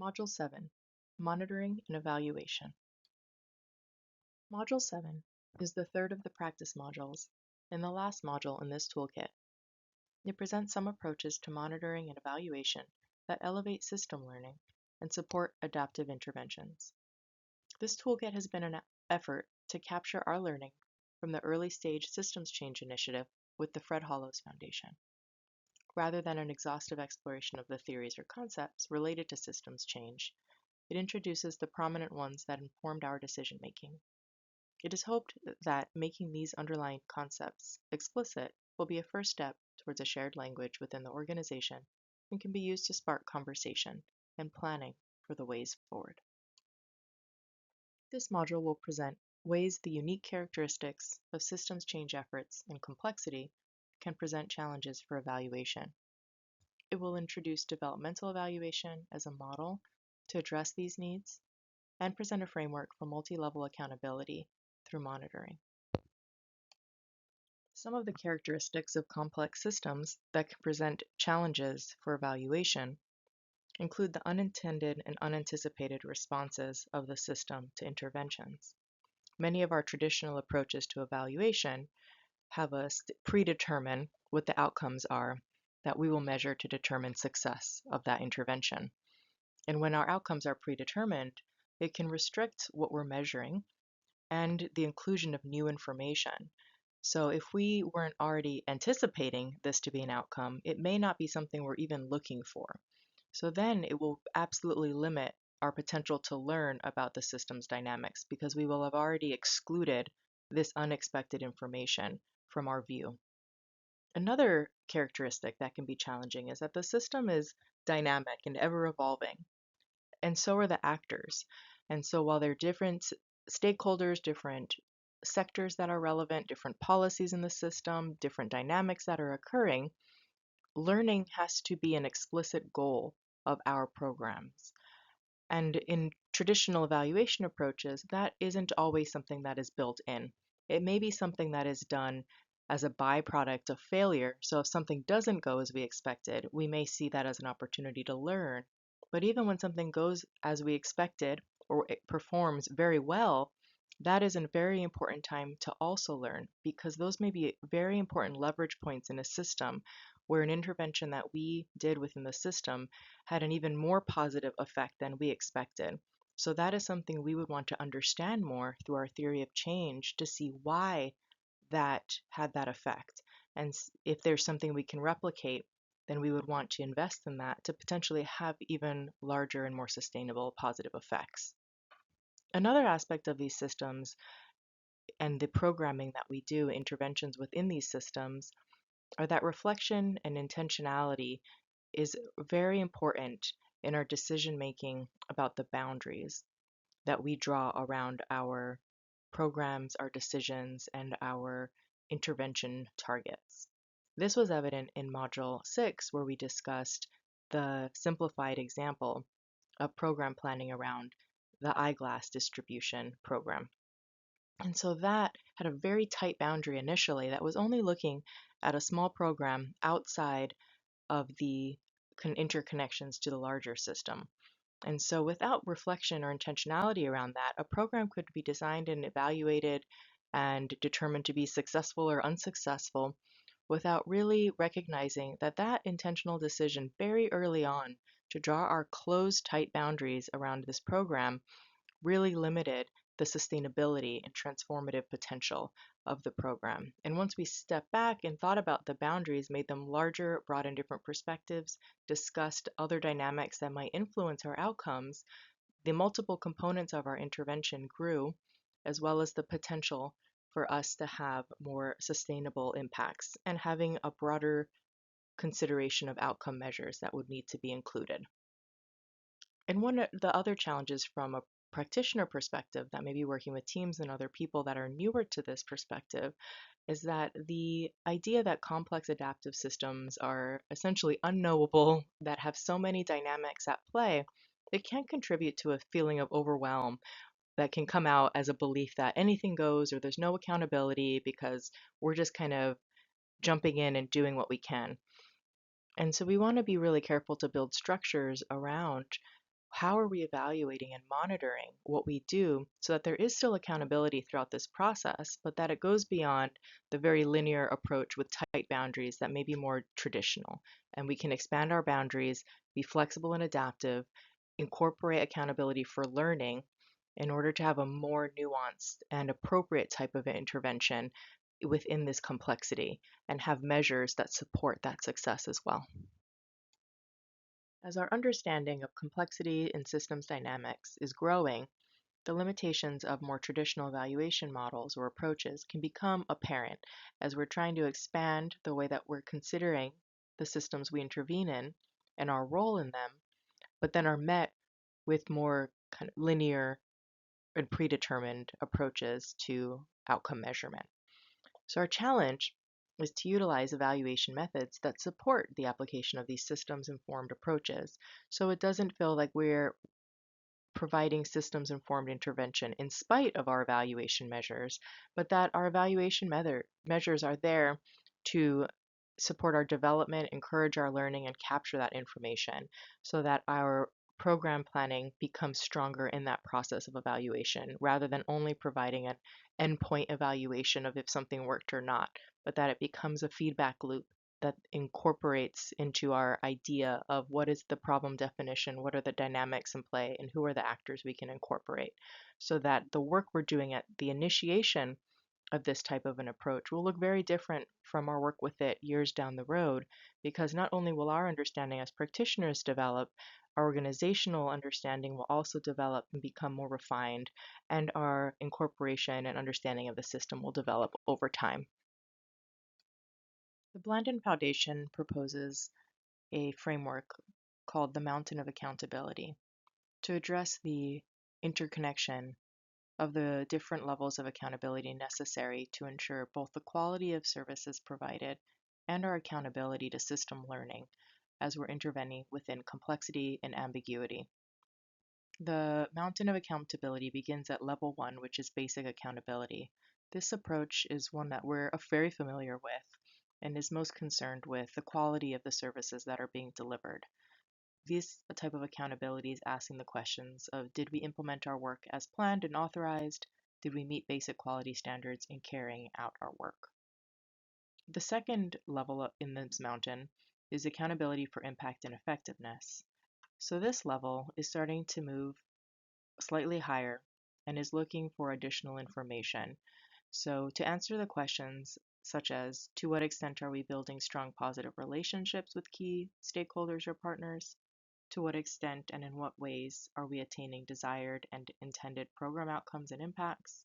Module 7, Monitoring and Evaluation. Module 7 is the third of the practice modules and the last module in this toolkit. It presents some approaches to monitoring and evaluation that elevate system learning and support adaptive interventions. This toolkit has been an effort to capture our learning from the early stage systems change initiative with the Fred Hollows Foundation. Rather than an exhaustive exploration of the theories or concepts related to systems change, it introduces the prominent ones that informed our decision-making. It is hoped that making these underlying concepts explicit will be a first step towards a shared language within the organization and can be used to spark conversation and planning for the ways forward. This module will present ways the unique characteristics of systems change efforts and complexity can present challenges for evaluation. It will introduce developmental evaluation as a model to address these needs and present a framework for multi-level accountability through monitoring. Some of the characteristics of complex systems that can present challenges for evaluation include the unintended and unanticipated responses of the system to interventions. Many of our traditional approaches to evaluation have us predetermine what the outcomes are that we will measure to determine success of that intervention. And when our outcomes are predetermined, it can restrict what we're measuring and the inclusion of new information. So if we weren't already anticipating this to be an outcome, it may not be something we're even looking for. So then it will absolutely limit our potential to learn about the system's dynamics because we will have already excluded this unexpected information from our view. Another characteristic that can be challenging is that the system is dynamic and ever evolving, and so are the actors. And so while there are different stakeholders, different sectors that are relevant, different policies in the system, different dynamics that are occurring, learning has to be an explicit goal of our programs. And in traditional evaluation approaches, that isn't always something that is built in. It may be something that is done as a byproduct of failure. So if something doesn't go as we expected, we may see that as an opportunity to learn. But even when something goes as we expected or it performs very well, that is a very important time to also learn because those may be very important leverage points in a system where an intervention that we did within the system had an even more positive effect than we expected. So that is something we would want to understand more through our theory of change to see why that had that effect. And if there's something we can replicate, then we would want to invest in that to potentially have even larger and more sustainable positive effects. Another aspect of these systems and the programming that we do, interventions within these systems, are that reflection and intentionality is very important in our decision making about the boundaries that we draw around our programs, our decisions, and our intervention targets. This was evident in Module 6, where we discussed the simplified example of program planning around the eyeglass distribution program. And so that had a very tight boundary initially that was only looking at a small program outside of the interconnections to the larger system. And so without reflection or intentionality around that, a program could be designed and evaluated and determined to be successful or unsuccessful without really recognizing that that intentional decision very early on to draw our closed, tight boundaries around this program really limited the sustainability and transformative potential of the program. And once we stepped back and thought about the boundaries, made them larger, brought in different perspectives, discussed other dynamics that might influence our outcomes, the multiple components of our intervention grew, as well as the potential for us to have more sustainable impacts and having a broader consideration of outcome measures that would need to be included. And one of the other challenges from a practitioner perspective that may be working with teams and other people that are newer to this perspective is that the idea that complex adaptive systems are essentially unknowable, that have so many dynamics at play, it can contribute to a feeling of overwhelm that can come out as a belief that anything goes or there's no accountability because we're just kind of jumping in and doing what we can. And so we want to be really careful to build structures around how are we evaluating and monitoring what we do so that there is still accountability throughout this process, but that it goes beyond the very linear approach with tight boundaries that may be more traditional. And we can expand our boundaries, be flexible and adaptive, incorporate accountability for learning in order to have a more nuanced and appropriate type of intervention within this complexity and have measures that support that success as well. As our understanding of complexity in systems dynamics is growing, the limitations of more traditional evaluation models or approaches can become apparent as we're trying to expand the way that we're considering the systems we intervene in and our role in them, but then are met with more kind of linear and predetermined approaches to outcome measurement. So our challenge is to utilize evaluation methods that support the application of these systems-informed approaches, so it doesn't feel like we're providing systems-informed intervention in spite of our evaluation measures, but that our evaluation measures are there to support our development, encourage our learning, and capture that information so that our program planning becomes stronger in that process of evaluation rather than only providing an endpoint evaluation of if something worked or not, but that it becomes a feedback loop that incorporates into our idea of what is the problem definition, what are the dynamics in play, and who are the actors we can incorporate, so that the work we're doing at the initiation of this type of an approach will look very different from our work with it years down the road, because not only will our understanding as practitioners develop, our organizational understanding will also develop and become more refined, and our incorporation and understanding of the system will develop over time. The Blandin Foundation proposes a framework called the Mountain of Accountability to address the interconnection of the different levels of accountability necessary to ensure both the quality of services provided and our accountability to system learning as we're intervening within complexity and ambiguity. The Mountain of Accountability begins at level 1, which is basic accountability. This approach is one that we're very familiar with and is most concerned with the quality of the services that are being delivered. This type of accountability is asking the questions of, did we implement our work as planned and authorized? Did we meet basic quality standards in carrying out our work? The second level in this mountain is accountability for impact and effectiveness. So this level is starting to move slightly higher and is looking for additional information. So to answer the questions such as, to what extent are we building strong positive relationships with key stakeholders or partners? To what extent and in what ways are we attaining desired and intended program outcomes and impacts?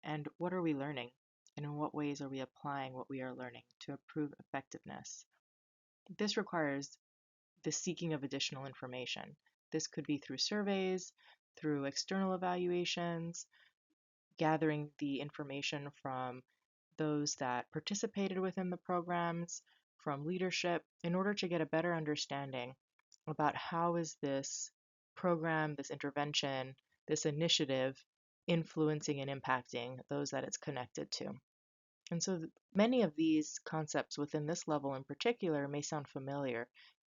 And what are we learning? And in what ways are we applying what we are learning to improve effectiveness? This requires the seeking of additional information. This could be through surveys, through external evaluations, gathering the information from those that participated within the programs, from leadership, in order to get a better understanding about how is this program, this intervention, this initiative influencing and impacting those that it's connected to. And so many of these concepts within this level in particular may sound familiar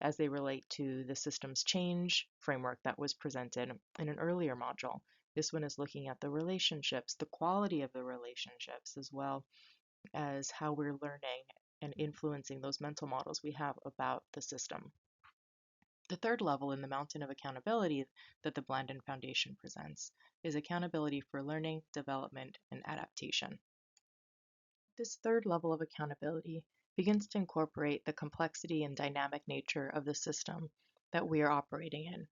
as they relate to the systems change framework that was presented in an earlier module. This one is looking at the relationships, the quality of the relationships, as well as how we're learning and influencing those mental models we have about the system. The third level in the mountain of accountability that the Blandin Foundation presents is accountability for learning, development, and adaptation. This third level of accountability begins to incorporate the complexity and dynamic nature of the system that we are operating in.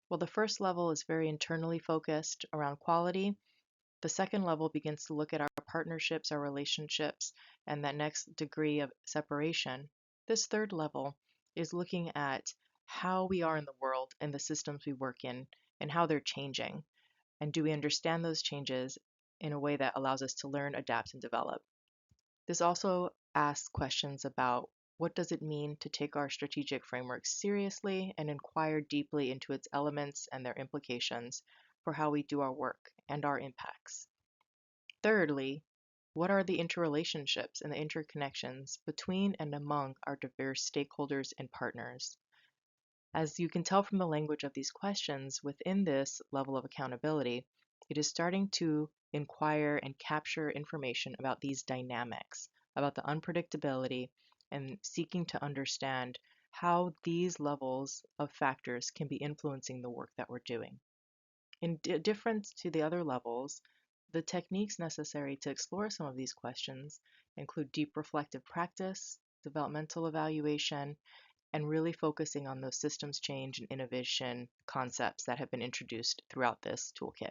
While the first level is very internally focused around quality, the second level begins to look at our partnerships, our relationships, and that next degree of separation. This third level is looking at how we are in the world and the systems we work in and how they're changing. And do we understand those changes in a way that allows us to learn, adapt, and develop? This also asks questions about what does it mean to take our strategic framework seriously and inquire deeply into its elements and their implications for how we do our work and our impacts. Thirdly, what are the interrelationships and the interconnections between and among our diverse stakeholders and partners? As you can tell from the language of these questions, within this level of accountability, it is starting to inquire and capture information about these dynamics, about the unpredictability, and seeking to understand how these levels of factors can be influencing the work that we're doing. In difference to the other levels, the techniques necessary to explore some of these questions include deep reflective practice, developmental evaluation, and really focusing on those systems change and innovation concepts that have been introduced throughout this toolkit.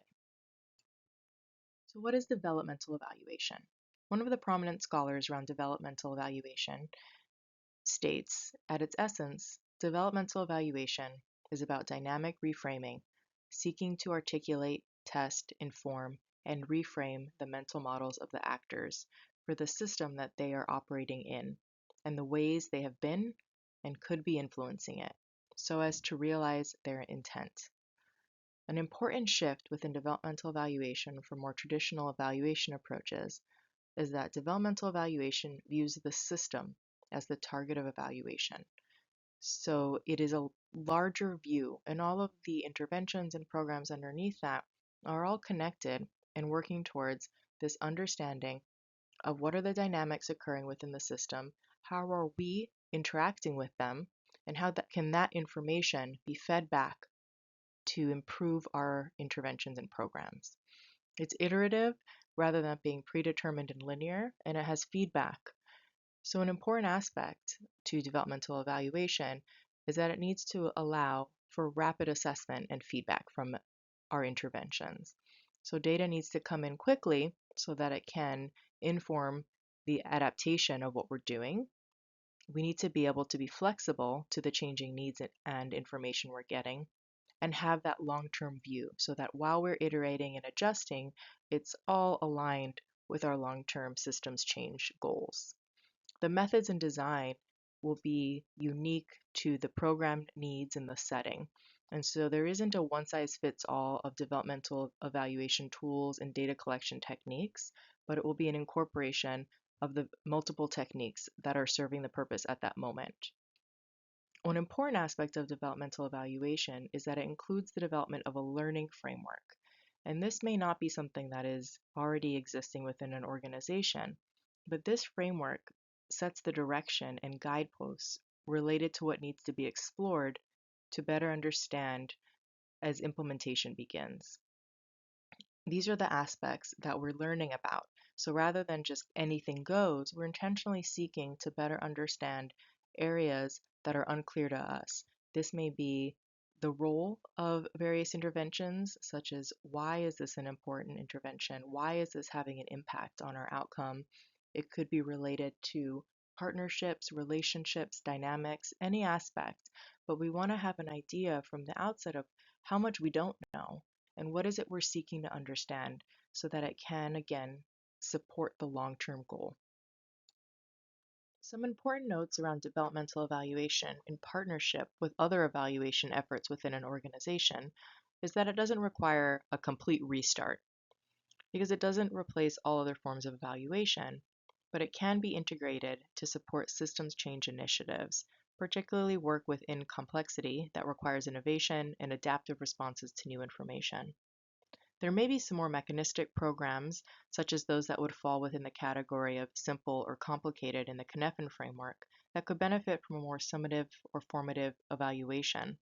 So what is developmental evaluation? One of the prominent scholars around developmental evaluation states, at its essence, developmental evaluation is about dynamic reframing, seeking to articulate, test, inform, and reframe the mental models of the actors for the system that they are operating in and the ways they have been and could be influencing it, so as to realize their intent. An important shift within developmental evaluation from more traditional evaluation approaches is that developmental evaluation views the system as the target of evaluation. So it is a larger view, and all of the interventions and programs underneath that are all connected and working towards this understanding of what are the dynamics occurring within the system, how are we interacting with them, and how can that information be fed back to improve our interventions and programs. It's iterative rather than being predetermined and linear, and it has feedback. So an important aspect to developmental evaluation is that it needs to allow for rapid assessment and feedback from our interventions. So data needs to come in quickly so that it can inform the adaptation of what we're doing. We need to be able to be flexible to the changing needs and information we're getting, and have that long-term view so that while we're iterating and adjusting, it's all aligned with our long-term systems change goals. The methods and design will be unique to the program needs and the setting. And so there isn't a one-size-fits-all of developmental evaluation tools and data collection techniques, but it will be an incorporation of the multiple techniques that are serving the purpose at that moment. One important aspect of developmental evaluation is that it includes the development of a learning framework. And this may not be something that is already existing within an organization, but this framework sets the direction and guideposts related to what needs to be explored to better understand as implementation begins. These are the aspects that we're learning about. So rather than just anything goes, we're intentionally seeking to better understand areas that are unclear to us. This may be the role of various interventions, such as why is this an important intervention? Why is this having an impact on our outcome? It could be related to partnerships, relationships, dynamics, any aspect, but we want to have an idea from the outset of how much we don't know and what is it we're seeking to understand so that it can, again, support the long-term goal. Some important notes around developmental evaluation in partnership with other evaluation efforts within an organization is that it doesn't require a complete restart because it doesn't replace all other forms of evaluation, but it can be integrated to support systems change initiatives, particularly work within complexity that requires innovation and adaptive responses to new information. There may be some more mechanistic programs, such as those that would fall within the category of simple or complicated in the Cynefin framework, that could benefit from a more summative or formative evaluation.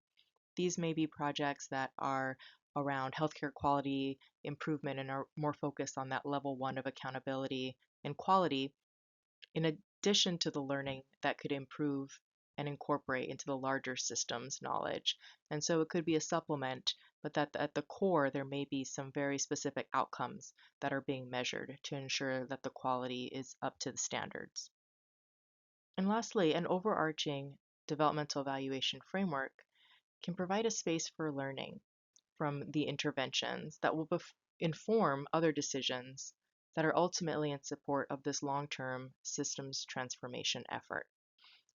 These may be projects that are around healthcare quality improvement and are more focused on that level one of accountability and quality, in addition to the learning that could improve and incorporate into the larger systems knowledge. And so it could be a supplement, but that at the core, there may be some very specific outcomes that are being measured to ensure that the quality is up to the standards. And lastly, an overarching developmental evaluation framework can provide a space for learning from the interventions that will inform other decisions that are ultimately in support of this long-term systems transformation effort.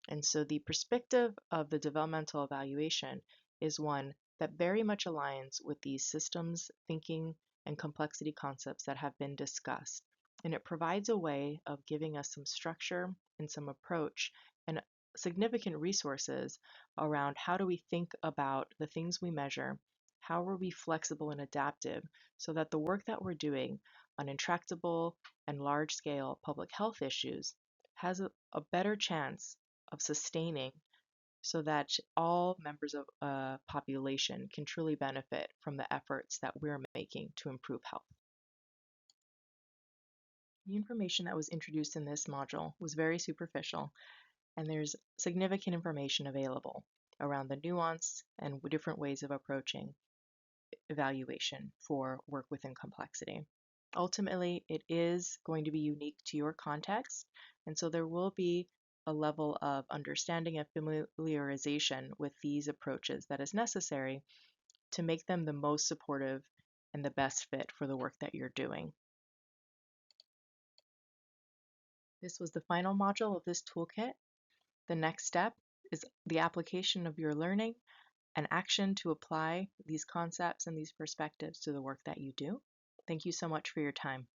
And so the perspective of the developmental evaluation is one that very much aligns with these systems thinking and complexity concepts that have been discussed. And it provides a way of giving us some structure and some approach and significant resources around how do we think about the things we measure, how are we flexible and adaptive so that the work that we're doing on intractable and large-scale public health issues has a better chance of sustaining so that all members of a population can truly benefit from the efforts that we're making to improve health. The information that was introduced in this module was very superficial, and there's significant information available around the nuance and different ways of approaching evaluation for work within complexity. Ultimately, it is going to be unique to your context, and so there will be a level of understanding and familiarization with these approaches that is necessary to make them the most supportive and the best fit for the work that you're doing. This was the final module of this toolkit. The next step is the application of your learning and action to apply these concepts and these perspectives to the work that you do. Thank you so much for your time.